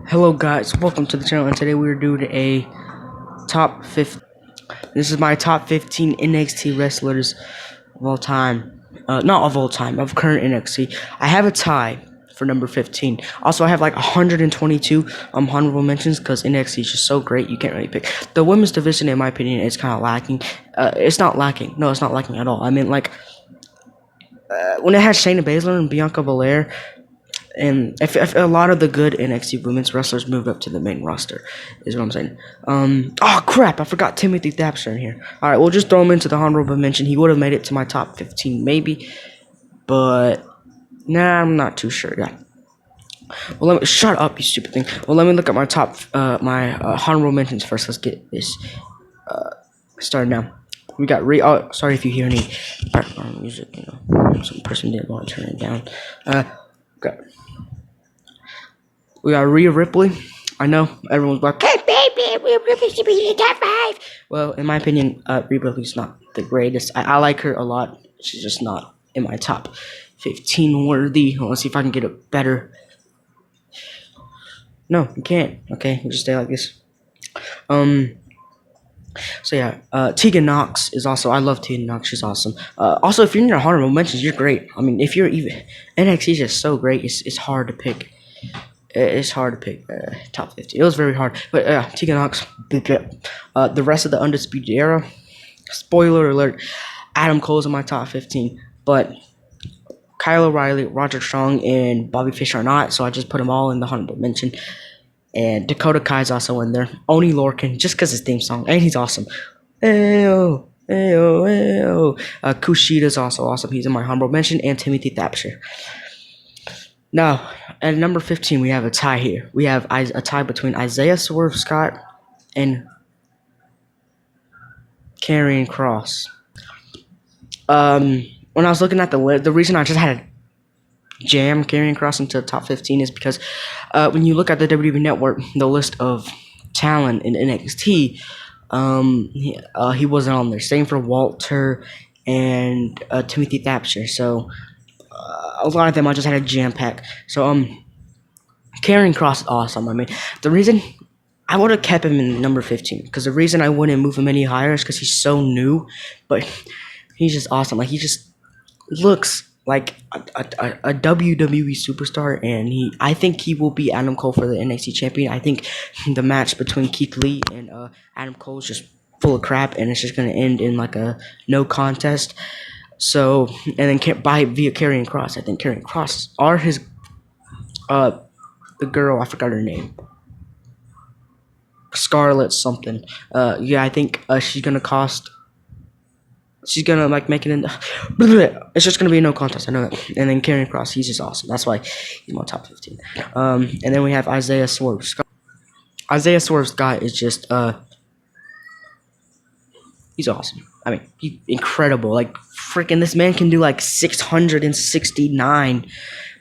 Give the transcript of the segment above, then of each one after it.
Hello guys, welcome to the channel, and today we're doing a top 15. This is my top 15 NXT wrestlers of all time. Not of all time, of current NXT. I have a tie for number 15. Also, I have like 122 honorable mentions because NXT is just so great, you can't really pick. The women's division, in my opinion, is kind of lacking. It's not lacking. No, it's not lacking at all. I mean, like, when it had Shayna Baszler and Bianca Belair, and if a lot of the good NXT women's wrestlers moved up to the main roster, is what I'm saying. Oh crap! I forgot Timothy Thatcher in here. All right, we'll just throw him into the honorable mention. He would have made it to my top 15, maybe, but nah, I'm not too sure. Yeah. Well, let me shut up, you stupid thing. Well, let me look at my top, honorable mentions first. Let's get this started now. We got Oh, sorry if you hear any background music. You know, some person didn't want to turn it down. Okay. We got Rhea Ripley. I know everyone's like, "Hey, baby, Rhea Ripley should be in the top 5." Well, in my opinion, Rhea Ripley's not the greatest. I like her a lot. She's just not in my top 15 worthy. Let's see if I can get a better. No, you can't. Okay, we'll just stay like this. So yeah, Tegan Knox is also. I love Tegan Knox. She's awesome. Also, if you're in your honorable mentions, you're great. I mean, if you're even NXT is just so great. It's hard to pick. It's hard to pick top 50. It was very hard. But Tegan Knox. The rest of the Undisputed Era. Spoiler alert: Adam Cole's in my top 15, but Kyle O'Reilly, Roger Strong, and Bobby Fish are not. So I just put them all in the honorable mention. And Dakota Kai's also in there. Oni Lorcan, just because his theme song. And he's awesome. Ayo, ayo, ayo. Kushida's also awesome. He's in my honorable mention. And Timothy Thatcher. Now, at number 15, we have a tie here. We have a tie between Isaiah Swerve Scott and Karrion Kross. When I was looking at the list, the reason I just had to jam Karrion Kross into the top 15 is because when you look at the WWE Network, the list of talent in NXT, he wasn't on there. Same for Walter and Timothy Thatcher. So a lot of them I just had a jam pack. So Karrion Kross is awesome. I mean, the reason I would have kept him in number 15 because the reason I wouldn't move him any higher is because he's so new, but he's just awesome. Like, he just looks like a WWE superstar, and I think he will be Adam Cole for the NXT champion. I think the match between Keith Lee and Adam Cole is just full of crap, and it's just going to end in like a no contest. So, and then via Karrion Kross. I think Karrion Kross are his the girl, I forgot her name, Scarlett something. Yeah, I think she's gonna cost. She's gonna like make it in. It's just gonna be a no contest. I know that. And then Karrion Kross, he's just awesome. That's why he's my top 15. And then we have Isaiah Swerve Scott. Isaiah Swerve Scott is just he's awesome. I mean, he's incredible. Like, freaking, this man can do like 669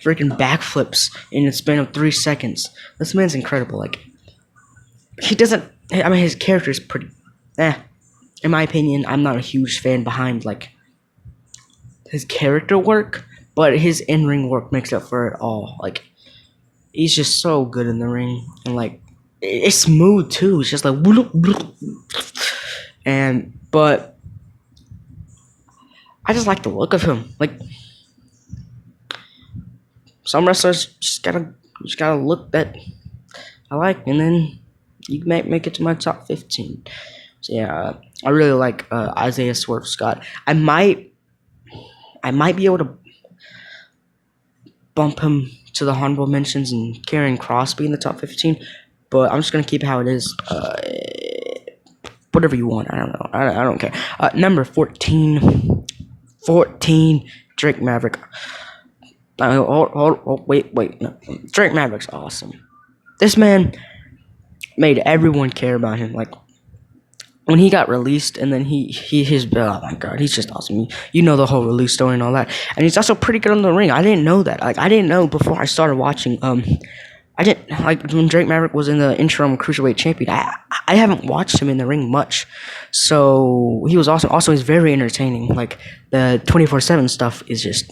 freaking backflips in the span of 3 seconds. This man's incredible. Like, he doesn't. I mean, his character is pretty. In my opinion, I'm not a huge fan behind, like, his character work, but his in-ring work makes up for it all. Like, he's just so good in the ring, and, like, it's smooth, too. It's just like, but I just like the look of him. Like, some wrestlers just gotta look that I like, and then you make it to my top 15. So yeah, I really like Isaiah Swerve Scott. I might be able to bump him to the honorable mentions and Karrion Kross be in the top 15, but I'm just gonna keep it how it is. Whatever you want, I don't know. I don't care. Number 14, Drake Maverick. Wait. No. Drake Maverick's awesome. This man made everyone care about him. Like, when he got released, and then oh my god, he's just awesome. You know the whole release story and all that. And he's also pretty good in the ring. I didn't know that. Like, I didn't know before I started watching. I didn't like when Drake Maverick was in the interim cruiserweight champion. I haven't watched him in the ring much, so he was awesome. Also, he's very entertaining. Like, the 24/7 stuff is just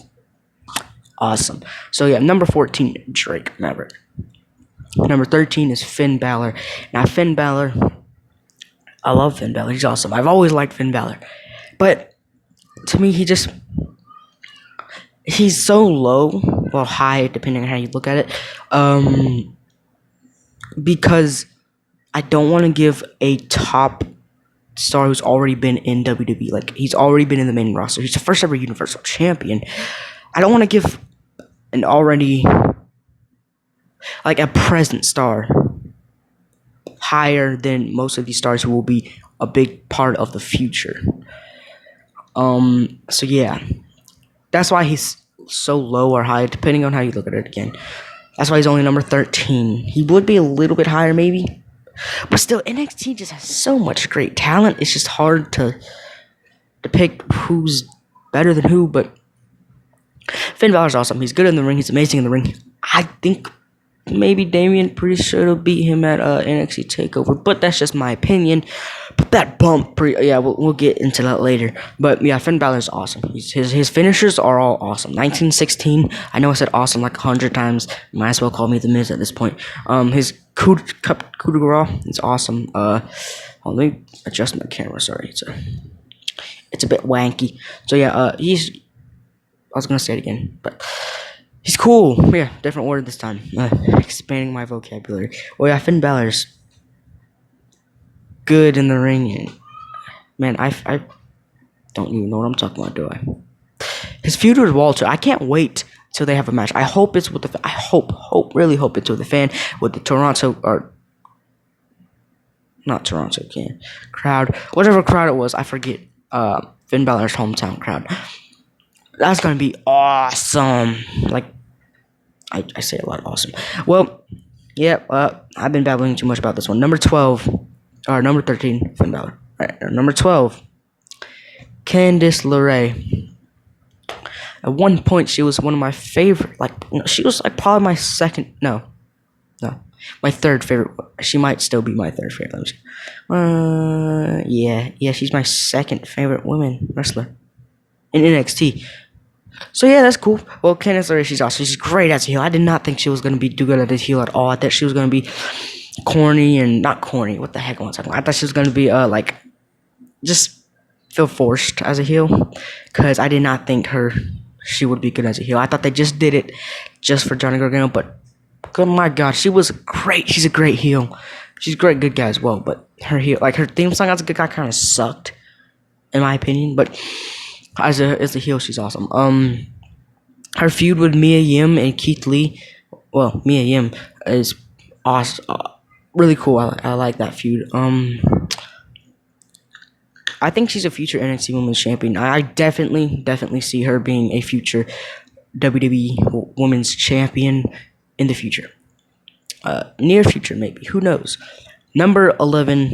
awesome. So yeah, number 14, Drake Maverick. Number 13 is Finn Balor. Now, Finn Balor, I love Finn Balor. He's awesome. I've always liked Finn Balor. But to me, he's so low, well, high, depending on how you look at it. Because I don't want to give a top star who's already been in WWE. Like, he's already been in the main roster. He's the first ever Universal Champion. I don't want to give an already, like, a present star higher than most of these stars who will be a big part of the future. So yeah, that's why he's so low or high, depending on how you look at it again. That's why he's only number 13. He would be a little bit higher, maybe. But still, NXT just has so much great talent. It's just hard to pick who's better than who, but Finn Balor's awesome. He's good in the ring. He's amazing in the ring. I think maybe Damien Priest should have beat him at NXT TakeOver, but that's just my opinion. But that bump, we'll get into that later. But yeah, Finn Balor's awesome. His finishers are all awesome. 1916. I know I said awesome like 100 times. You might as well call me The Miz at this point. His coup de grace is awesome. Let me adjust my camera. Sorry, it's a bit wanky. So yeah, I was gonna say it again, but he's cool. Yeah, different word this time. Expanding my vocabulary. Well, yeah, Finn Balor's good in the ring, and man, I don't even know what I'm talking about, do I? His feud with Walter, I can't wait till they have a match. I hope it's with the. Really hope it's with the fan, with the Toronto or not Toronto, crowd, whatever crowd it was, I forget. Finn Balor's hometown crowd. That's gonna be awesome. Like, I say a lot of awesome. Well, yeah, I've been babbling too much about this one. Number 13, Finn Balor. Alright, number 12, Candice Larae. At one point, she was one of my favorite. She was like probably my second. No, my third favorite. She might still be my third favorite. Yeah, she's my second favorite women wrestler in NXT. So yeah, that's cool. Well, Candice LeRae, she's awesome. She's great as a heel. I did not think she was gonna be do good at a heel at all. I thought she was gonna be corny and not corny. What the heck am I talking about? I thought she was gonna be just feel forced as a heel, because I did not think she would be good as a heel. I thought they just did it just for Johnny Gargano, but oh my god, she was great. She's a great heel. She's a great good guy as well, but her heel, her theme song as a good guy kind of sucked, in my opinion, but as a heel, she's awesome. Her feud with Mia Yim and Keith Lee, well, Mia Yim is awesome, really cool. I like that feud. I think she's a future NXT Women's Champion. I definitely see her being a future WWE Women's Champion in the future, near future maybe. Who knows? Number 11,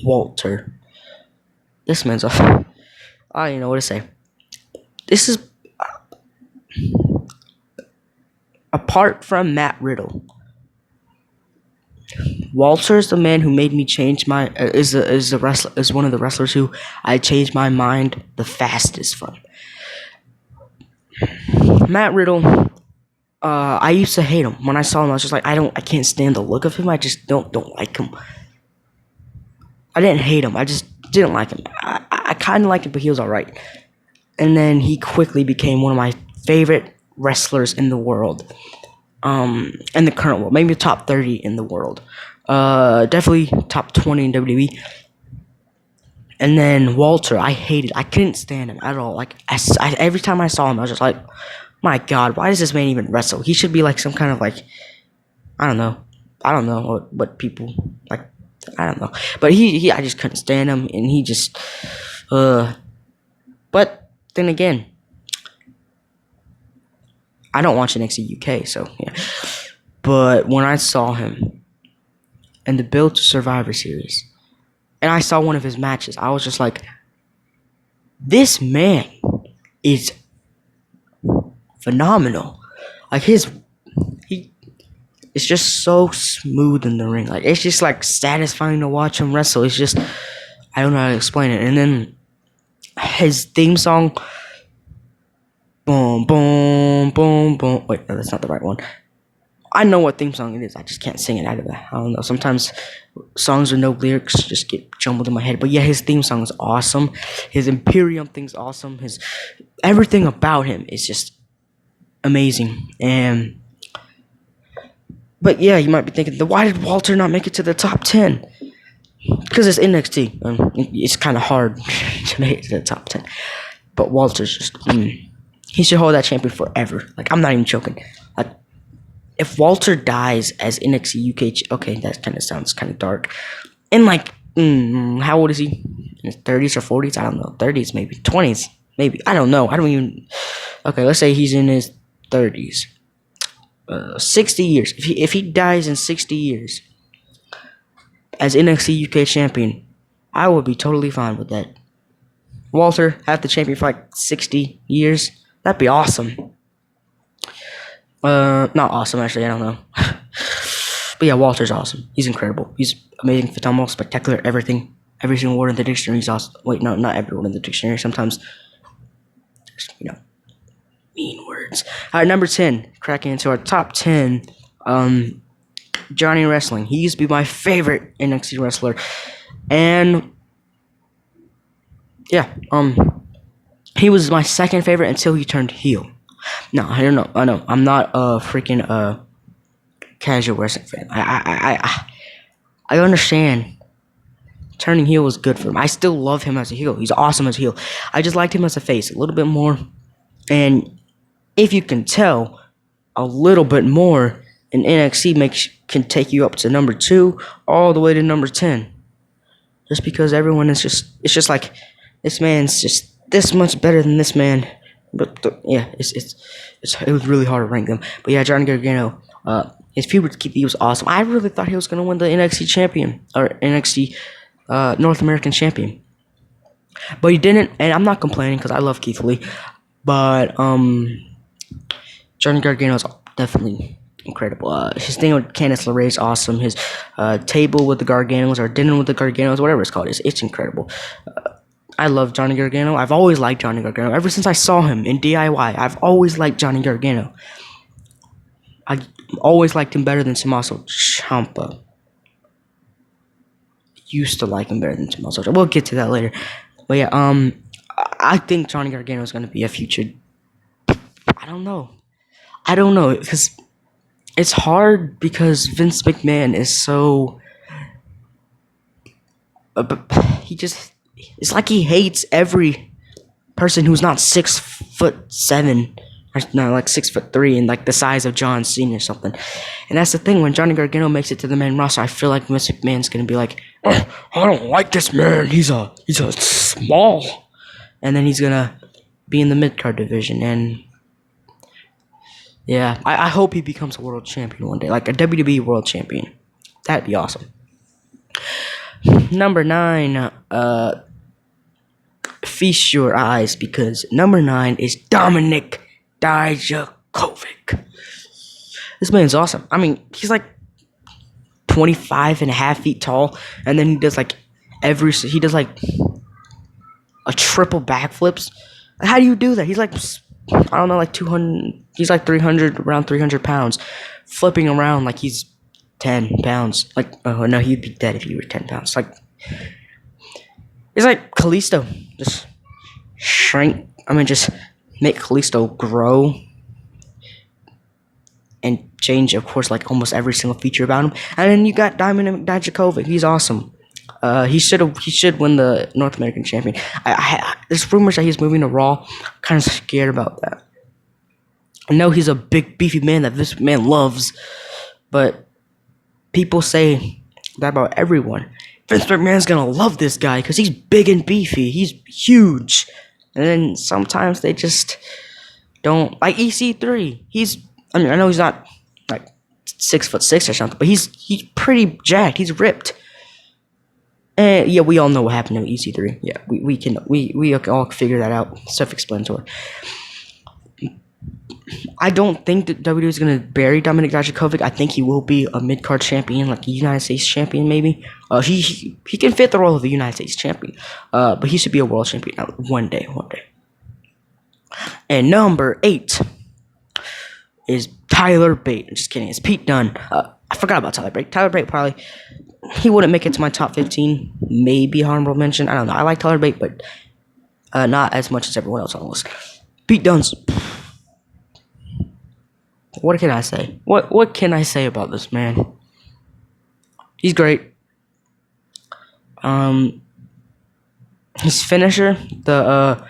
Walter. This man's off. I don't even know what to say. This is apart from Matt Riddle. Walter is the man who made me change my is one of the wrestlers who I changed my mind the fastest from. Matt Riddle, I used to hate him. When I saw him, I was just like, I can't stand the look of him. I just don't like him. I didn't hate him. I just didn't like him. I kind of liked him, but he was alright. And then he quickly became one of my favorite wrestlers in the world. In the current world. Maybe top 30 in the world. Definitely top 20 in WWE. And then Walter, I couldn't stand him at all. Every time I saw him, I was just like, my god, why does this man even wrestle? He should be like some kind of I don't know what people like. I don't know. But I just couldn't stand him, and he just, but then again, I don't watch NXT UK, so yeah. But when I saw him in the Build to Survivor series, and I saw one of his matches, I was just like, this man is phenomenal. It's just so smooth in the ring. It's just satisfying to watch him wrestle. It's just, I don't know how to explain it. And then his theme song, boom, boom, boom, boom. Wait, no, that's not the right one. I know what theme song it is. I just can't sing it out of that. I don't know. Sometimes songs with no lyrics just get jumbled in my head. But yeah, his theme song is awesome. His Imperium thing's awesome. His everything about him is just amazing. But yeah, you might be thinking, why did Walter not make it to the top 10? Because it's NXT. It's kind of hard to make it to the top 10. But Walter's just, he should hold that champion forever. Like, I'm not even joking. Like, if Walter dies as NXT UK, okay, that kind of sounds kind of dark. And like, how old is he? In his 30s or 40s? I don't know. 30s maybe. 20s maybe. I don't know. I don't even. Okay, let's say he's in his 30s. 60 years. If he dies in 60 years as NXT UK champion, I would be totally fine with that. Walter, have the champion for like 60 years. That'd be awesome. Not awesome, actually. I don't know. But yeah, Walter's awesome. He's incredible. He's amazing, phenomenal, spectacular, everything. Every single word in the dictionary is awesome. Wait, no, not every word in the dictionary. Sometimes there's, mean words. Alright, number 10. Cracking into our top 10. Johnny Wrestling. He used to be my favorite NXT wrestler. And yeah, he was my second favorite until he turned heel. No, I don't know. I know. I'm not a freaking casual wrestling fan. I understand. Turning heel was good for him. I still love him as a heel. He's awesome as a heel. I just liked him as a face a little bit more. And if you can tell, a little bit more in NXT can take you up to number 2 all the way to number 10. Just because everyone is it's just like, this man's just this much better than this man. But yeah, it was really hard to rank them. But yeah, Johnny Gargano, his feud with Keith Lee was awesome. I really thought he was gonna win the NXT champion or NXT North American champion, but he didn't. And I'm not complaining because I love Keith Lee. But Johnny Gargano is definitely incredible. His thing with Candice Larae is awesome. His table with the Garganos or dinner with the Garganos, whatever it's called, it's incredible. I love Johnny Gargano. I've always liked Johnny Gargano. Ever since I saw him in DIY, I've always liked Johnny Gargano. I always liked him better than Tommaso Ciampa. Used to like him better than Tommaso Ciampa. We'll get to that later. But yeah, I think Johnny Gargano is going to be a future. I don't know, because it's hard because Vince McMahon is so. It's like he hates every person who's not 6'7", or no, like 6'3", and like the size of John Cena or something. And that's the thing. When Johnny Gargano makes it to the main roster, I feel like Vince McMahon's gonna be like, oh, I don't like this man. He's a small. And then he's gonna be in the mid-card division. And yeah, I hope he becomes a world champion one day, like a WWE world champion. That'd be awesome. Number 9, feast your eyes, because number 9 is Dominic Dijkovic. This man's awesome. I mean, he's like 25 and a half feet tall, and then he does like a triple backflips. How do you do that? He's like, I don't know, like 200. He's like 300, around 300 pounds, flipping around like he's 10 pounds. Like, oh no, he'd be dead if he were 10 pounds. Like, it's like Kalisto. Just make Kalisto grow and change, of course, like almost every single feature about him. And then you got Dominic Dijkovic. He's awesome. He should win the North American champion. There's rumors that he's moving to Raw. I'm kind of scared about that. I know he's a big beefy man that this man loves, but people say that about everyone. Vince McMahon's gonna love this guy because he's big and beefy. He's huge. And then sometimes they just don't, like EC3. I know he's not like 6'6" or something, but he's pretty jacked. He's ripped. And yeah, we all know what happened to EC3. Yeah, we all figure that out. Self-explanatory. I don't think that WWE is going to bury Dominic Dijkovic. I think he will be a mid-card champion, like a United States champion, maybe. He can fit the role of a United States champion. But he should be a world champion one day. And number 8. is Tyler Bate. I'm just kidding. It's Pete Dunne. I forgot about Tyler Bate. Tyler Bate probably, he wouldn't make it to my top 15. Maybe honorable mention. I don't know. I like Tyler Bate, but not as much as everyone else on the list. Pete Dunne's. What can I say? What can I say about this man? He's great. His finisher, I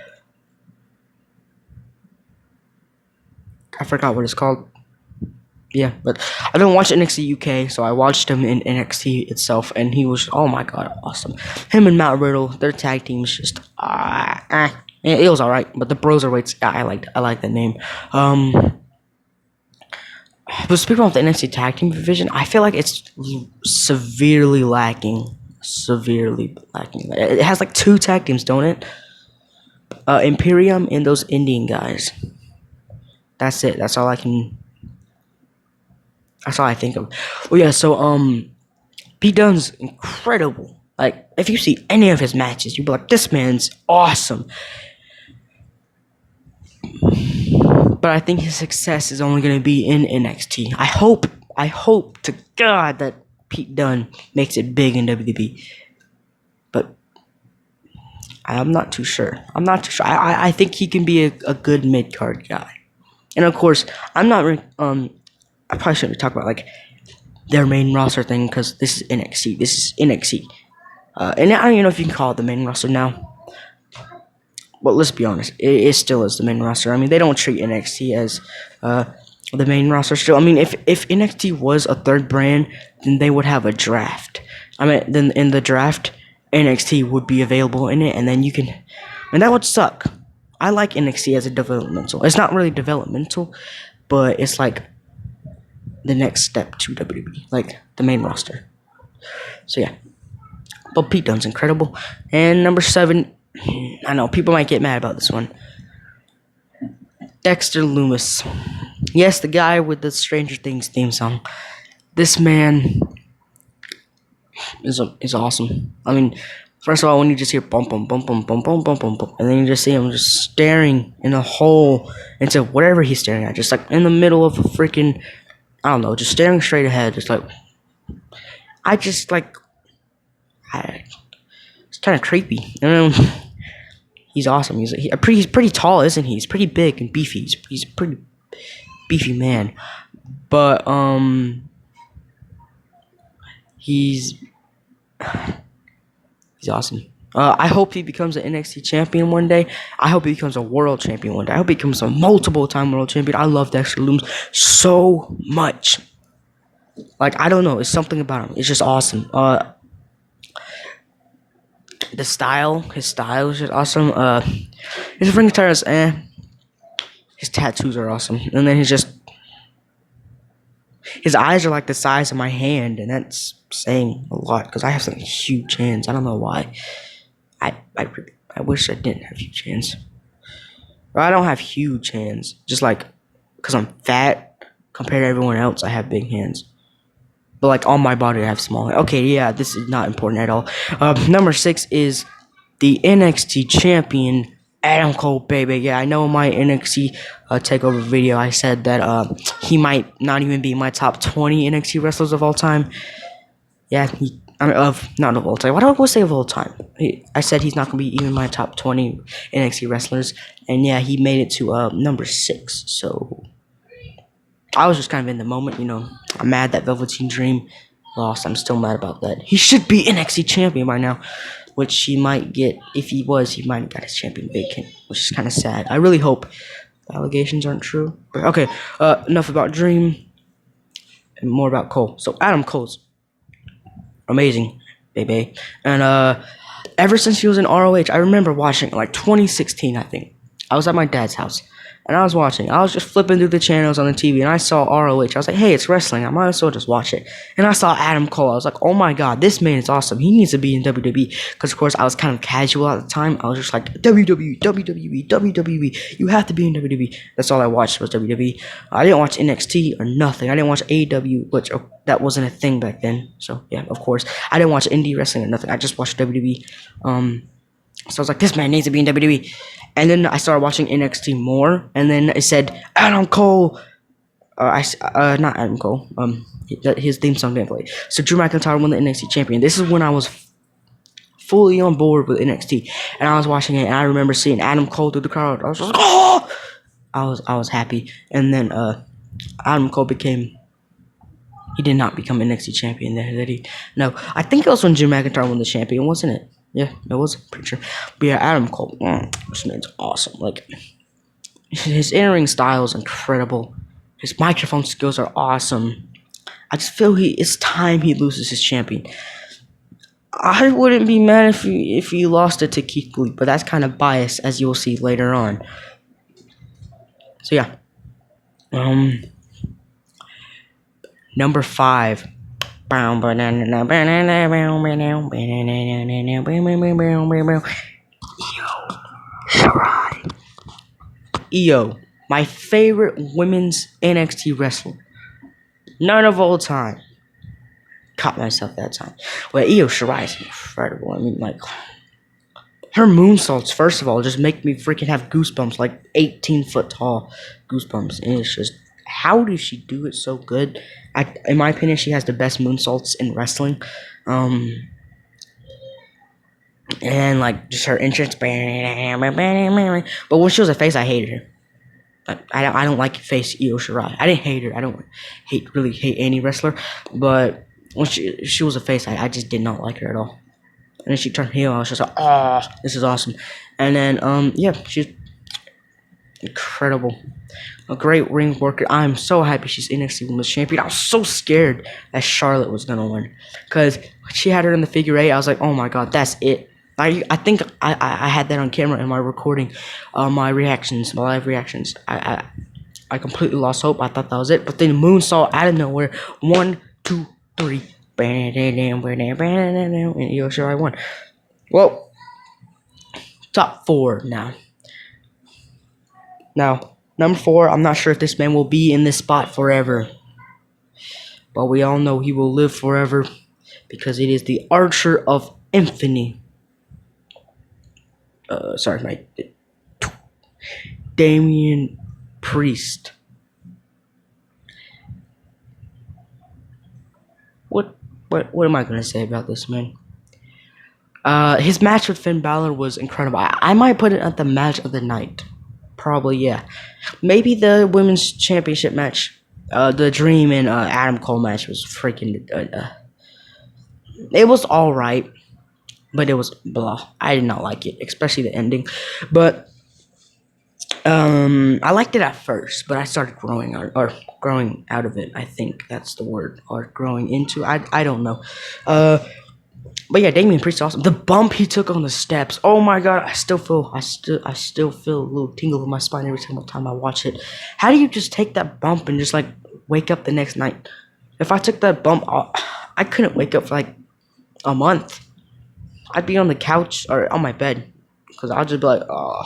forgot what it's called. Yeah, but I don't watch NXT UK, so I watched him in NXT itself, and he was, oh my god, awesome. Him and Matt Riddle, their tag team is just, it was alright, but the Broserweights, I like that name. But speaking of the NXT tag team division, I feel like it's severely lacking. It has like 2 tag teams, don't it? Imperium and those Indian guys. That's it. That's all I think of. Oh yeah, so Pete Dunne's incredible. Like, if you see any of his matches, you'll be like, this man's awesome. But I think his success is only going to be in NXT. I hope to God that Pete Dunne makes it big in WWE. But I'm not too sure. I think he can be a good mid-card guy. And of course, I'm not I probably shouldn't talk about like their main roster thing, because this is NXT. And I don't even know if you can call it the main roster now. But let's be honest, it still is the main roster. I mean, they don't treat NXT as the main roster still. I mean, if NXT was a third brand, then they would have a draft. I mean, then in the draft, NXT would be available in it, and then you can, and that would suck. I like NXT as a developmental. It's not really developmental, but it's like the next step to WWE, like the main roster. So yeah, but Pete Dunne's incredible. And number 7, I know people might get mad about this one. Dexter Loomis. Yes, the guy with the Stranger Things theme song. This man is awesome. I mean, first of all, when you just hear bump, bump, bump, bump, bump, bump, bump, bump, bump, and then you just see him just staring in a hole into whatever he's staring at, just like in the middle of a freaking, I don't know, just staring straight ahead, just like, it's kind of creepy. He's awesome. He's pretty tall, isn't he? He's pretty big and beefy. He's a pretty beefy man. But he's awesome. I hope he becomes an NXT champion one day. I hope he becomes a world champion one day. I hope he becomes a multiple-time world champion. I love Dexter Loomis so much. Like, I don't know. It's something about him. It's just awesome. His style is just awesome. His ring attire is His tattoos are awesome. And then his eyes are like the size of my hand, and that's saying a lot because I have some huge hands. I don't know why. I wish I didn't have huge hands. Or I don't have huge hands. Just like because I'm fat compared to everyone else, I have big hands. But like on my body, I have small hands. Okay, yeah, this is not important at all. Number 6 is the NXT champion, Adam Cole, baby. Yeah, I know in my NXT takeover video, I said that he might not even be my top 20 NXT wrestlers of all time. Yeah, not of all time. Why do I always say of all time? I said he's not gonna be even my top 20 NXT wrestlers, and yeah, he made it to number 6. So I was just kind of in the moment, you know. I'm mad that Velveteen Dream lost. I'm still mad about that. He should be NXT champion by now, which he might get. If he was, he might have got his champion vacant, which is kind of sad. I really hope the allegations aren't true. But okay, enough about Dream and more about Cole. So Adam Cole's amazing, baby. And ever since he was in ROH, I remember watching like 2016, I think. I was at my dad's house. And I was watching. I was just flipping through the channels on the TV, and I saw ROH. I was like, hey, it's wrestling. I might as well just watch it. And I saw Adam Cole. I was like, oh my god, this man is awesome. He needs to be in WWE. Because, of course, I was kind of casual at the time. I was just like, WWE, WWE, WWE. You have to be in WWE. That's all I watched was WWE. I didn't watch NXT or nothing. I didn't watch AEW, which that wasn't a thing back then. So, yeah, of course. I didn't watch indie wrestling or nothing. I just watched WWE. So I was like, this man needs to be in WWE. And then I started watching NXT more. And then it said, Adam Cole Not Adam Cole. His theme song didn't play. So Drew McIntyre won the NXT champion. This is when I was fully on board with NXT, and I was watching it, and I remember seeing Adam Cole through the crowd. I was just like, oh! I was happy, and then Adam Cole became. He did not become NXT champion there, did he? No, I think it was when Drew McIntyre won the champion, wasn't it? Yeah, it was. Pretty sure. But yeah, Adam Cole, this man's awesome. Like, his in-ring style is incredible. His microphone skills are awesome. I just feel it's time he loses his champion. I wouldn't be mad if he lost it to Keith Lee, but that's kind of biased, as you will see later on. So yeah, number 5. Io Shirai. Io, my favorite women's NXT wrestler. None of all time. Caught myself that time. Well, Io Shirai is incredible. I mean, like, her moonsaults, first of all, just make me freaking have goosebumps, like 18-foot tall goosebumps. And it's just, how does she do it so good? In my opinion, she has the best moonsaults in wrestling. And like just her entrance. But when she was a face, I hated her. I don't like face Io Shirai. I didn't hate her. I don't really hate any wrestler. But when she was a face, I just did not like her at all. And then she turned heel. I was just like, oh, this is awesome. And then yeah, she's incredible. A great ring worker. I'm so happy she's NXT Women's Champion. I was so scared that Charlotte was gonna win, because she had her in the figure 8. I was like, oh my god, that's it. I think I had that on camera in my recording, my reactions, my live reactions. I completely lost hope. I thought that was it, but then moonsault out of nowhere. 1, 2, 3. And Io Shirai won. Well, top 4 now. Now, number 4, I'm not sure if this man will be in this spot forever. But we all know he will live forever, because it is the Archer of Infamy. Damien Priest. What am I gonna say about this man? His match with Finn Balor was incredible. I might put it at the match of the night. Probably, yeah. Maybe the women's championship match, the Dream and Adam Cole match was freaking. It was all right, but it was blah. I did not like it, especially the ending. But I liked it at first, but I started growing out of it. I think that's the word, or growing into. I don't know. But yeah, Damien Priest is awesome. The bump he took on the steps. Oh my god, I still feel a little tingle in my spine every single time I watch it. How do you just take that bump and just like wake up the next night? If I took that bump, I couldn't wake up for like a month. I'd be on the couch or on my bed, because I'll just be like, oh.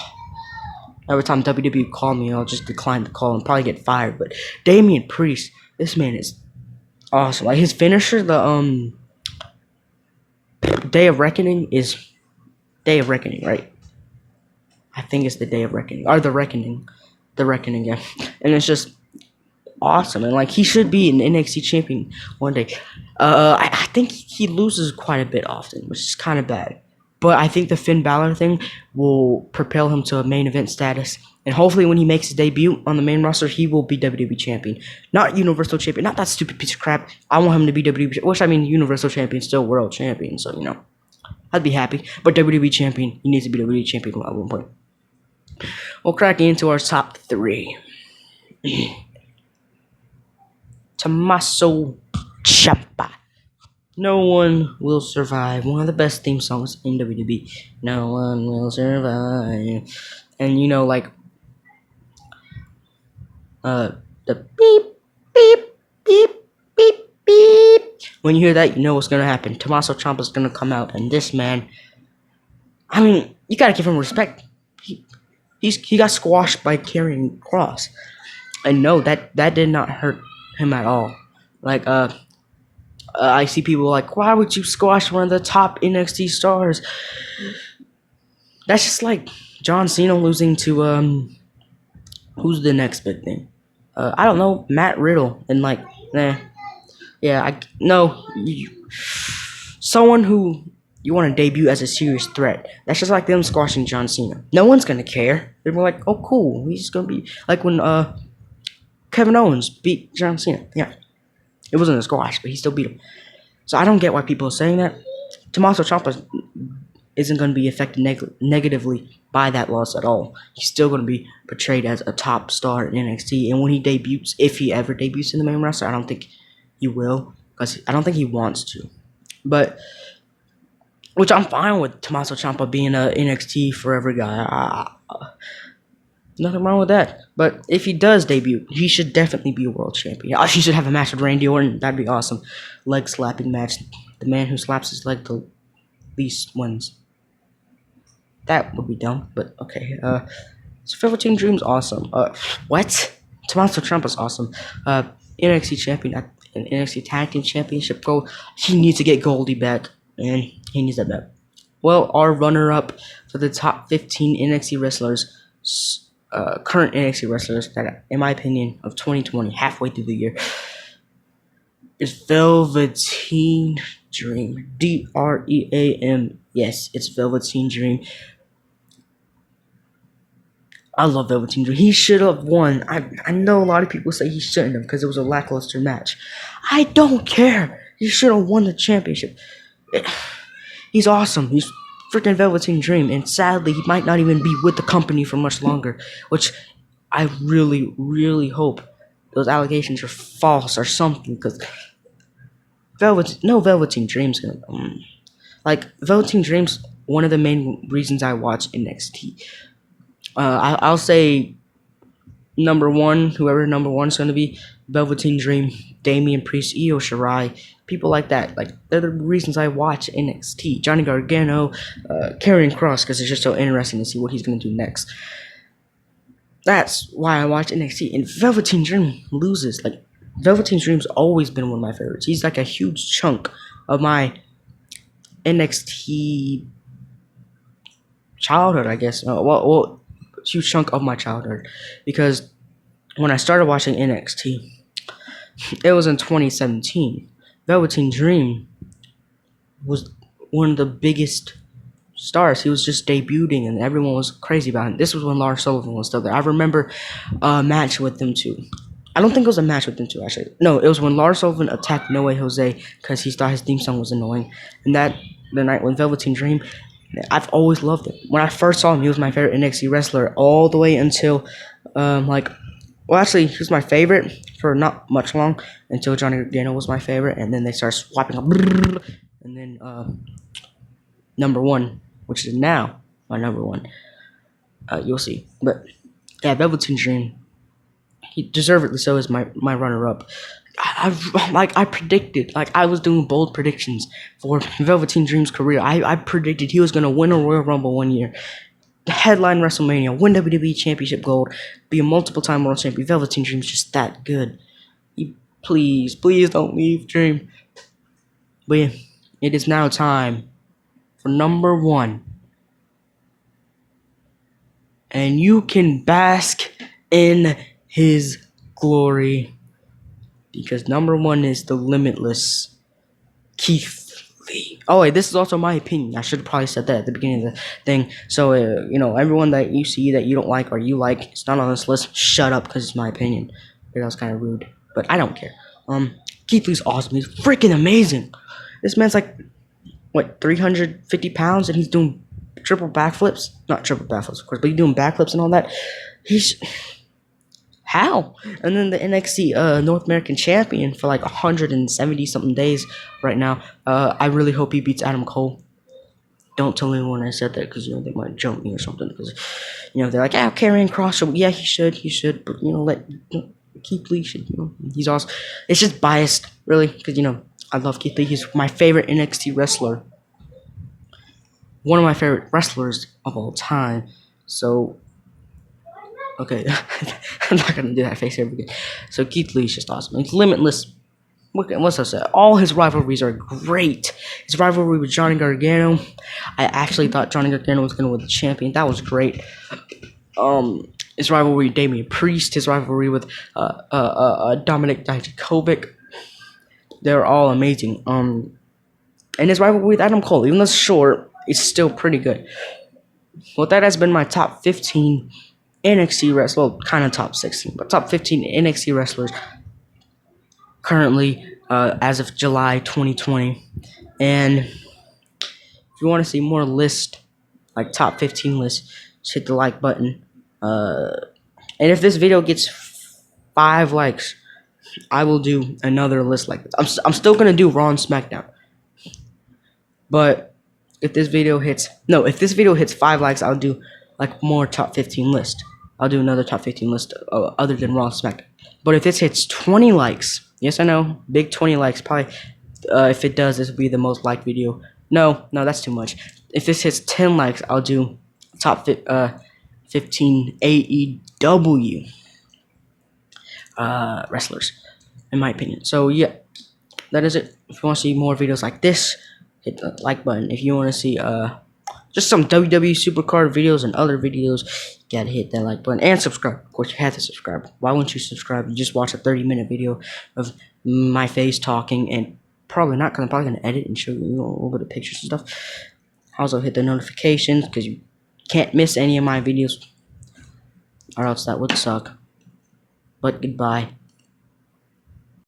Every time WWE call me, I'll just decline the call and probably get fired. But Damien Priest, this man is awesome. Like his finisher, the Day of Reckoning, right? I think it's the Day of Reckoning, or the Reckoning, yeah. And it's just awesome, and like he should be an NXT champion one day. I think he loses quite a bit often, which is kind of bad. But I think the Finn Balor thing will propel him to a main event status. And hopefully when he makes his debut on the main roster, he will be WWE Champion. Not Universal Champion. Not that stupid piece of crap. I want him to be WWE Champion. Which, I mean, Universal Champion, still World Champion. So, you know, I'd be happy. But WWE Champion, he needs to be WWE Champion at one point. We'll crack into our top 3. Tommaso Ciampa. No One Will Survive. One of the best theme songs in WWE. No one will survive. And you know, like, the beep, beep, beep, beep, beep. When you hear that, you know what's gonna happen. Tommaso Ciampa's gonna come out, and this man, I mean, you gotta give him respect. He got squashed by carrying Cross. And no, that did not hurt him at all. Like, I see people like, why would you squash one of the top NXT stars? That's just like John Cena losing to, who's the next big thing? I don't know, Matt Riddle, and like, someone who you want to debut as a serious threat. That's just like them squashing John Cena. No one's gonna care. They're like, oh cool, he's just gonna be like when Kevin Owens beat John Cena. Yeah, it wasn't a squash, but he still beat him. So I don't get why people are saying that. Tommaso Ciampa isn't going to be affected negatively by that loss at all. He's still going to be portrayed as a top star in NXT. And when he debuts, if he ever debuts in the main roster, I don't think he will, because I don't think he wants to. But, which I'm fine with Tommaso Ciampa being a NXT forever guy. Nothing wrong with that. But if he does debut, he should definitely be a world champion. He should have a match with Randy Orton. That'd be awesome. Leg slapping match. The man who slaps his leg the least wins. That would be dumb, but okay. So Velveteen Dream's awesome. What? Tommaso Ciampa's awesome. NXT champion, an NXT Tag Team Championship gold. He needs to get Goldie back, and he needs that back. Well, our runner-up for the top 15 NXT wrestlers, current NXT wrestlers, that, in my opinion, of 2020, halfway through the year, is Velveteen Dream. Dream. Yes, it's Velveteen Dream. I love Velveteen Dream. He should have won. I know a lot of people say he shouldn't have because it was a lackluster match. I don't care. He should have won the championship. He's awesome. He's freaking Velveteen Dream. And sadly, he might not even be with the company for much longer. Which I really, really hope those allegations are false or something. Because Velveteen Dream's gonna... Velveteen Dream's one of the main reasons I watch NXT. I'll say number one, whoever number one is going to be, Velveteen Dream, Damien Priest, Io Shirai, people like that. Like, they're the reasons I watch NXT. Johnny Gargano, Karrion Kross, because it's just so interesting to see what he's going to do next. That's why I watch NXT. And Velveteen Dream loses. Like, Velveteen Dream's always been one of my favorites. He's like a huge chunk of my NXT childhood, I guess. Huge chunk of my childhood, because when I started watching NXT, it was in 2017. Velveteen Dream was one of the biggest stars. He was just debuting, and everyone was crazy about him. This was when Lars Sullivan was still there. I remember a match with them too. I don't think it was a match with them too, actually. No, it was when Lars Sullivan attacked No Way Jose because he thought his theme song was annoying. And the night when Velveteen Dream, I've always loved him. When I first saw him, he was my favorite NXT wrestler all the way until, he was my favorite for not much long until Johnny Gargano was my favorite, and then they started swapping up, and then number one, which is now my number one. You'll see, but yeah, Velveteen Dream, he deservedly so is my runner-up. I predicted, I was doing bold predictions for Velveteen Dream's career. I predicted he was going to win a Royal Rumble one year, headline WrestleMania, win WWE Championship gold, be a multiple-time world champion. Velveteen Dream's just that good. Please don't leave, Dream. But yeah, it is now time for number one. And you can bask in his glory, because number one is the Limitless Keith Lee. Oh wait, this is also my opinion. I should have probably said that at the beginning of the thing. So, everyone that you see that you don't like or you like, it's not on this list, shut up, because it's my opinion. That was kind of rude, but I don't care. Keith Lee's awesome. He's freaking amazing. This man's 350 pounds, and he's doing triple backflips. Not triple backflips, of course, but he's doing backflips and all that. How? And then the NXT North American champion for 170 something days right now. I really hope he beats Adam Cole. Don't tell anyone I said that, because they might jump me or something. Because they're like, Karrion Kross. Yeah, he should. But let Keith Lee should. He's awesome. It's just biased, really, because I love Keith Lee. He's my favorite NXT wrestler. One of my favorite wrestlers of all time. So. Okay, I'm not gonna do that face ever again. So Keith Lee's just awesome. He's limitless. What's I say? All his rivalries are great. His rivalry with Johnny Gargano. I actually thought Johnny Gargano was gonna win the champion. That was great. his rivalry with Damien Priest, his rivalry with Dominic Dijkovic. They're all amazing. And his rivalry with Adam Cole, even though it's short, it's still pretty good. Well, that has been my top 15 NXT wrestlers. Well, kind of top 16, but top 15 NXT wrestlers currently as of July 2020. And if you want to see more lists, like top 15 lists, just hit the like button. And if this video gets 5 likes, I will do another list like this. I'm still gonna do Raw and SmackDown, but if this video hits 5 likes, I'll do like more top 15 list. I'll do another top 15 list other than Raw and SmackDown. But if this hits 20 likes, yes I know, big 20 likes, probably if it does, this will be the most liked video. No, that's too much. If this hits 10 likes, I'll do top 15 AEW wrestlers, in my opinion. So yeah, that is it. If you want to see more videos like this, hit the like button. If you want to see just some WWE Supercard videos and other videos, you gotta hit that like button and subscribe. Of course, you have to subscribe. Why wouldn't you subscribe? You just watch a 30-minute video of my face talking, and probably not, because I'm probably gonna edit and show you a little bit of pictures and stuff. Also hit the notifications, because you can't miss any of my videos, or else that would suck. But goodbye.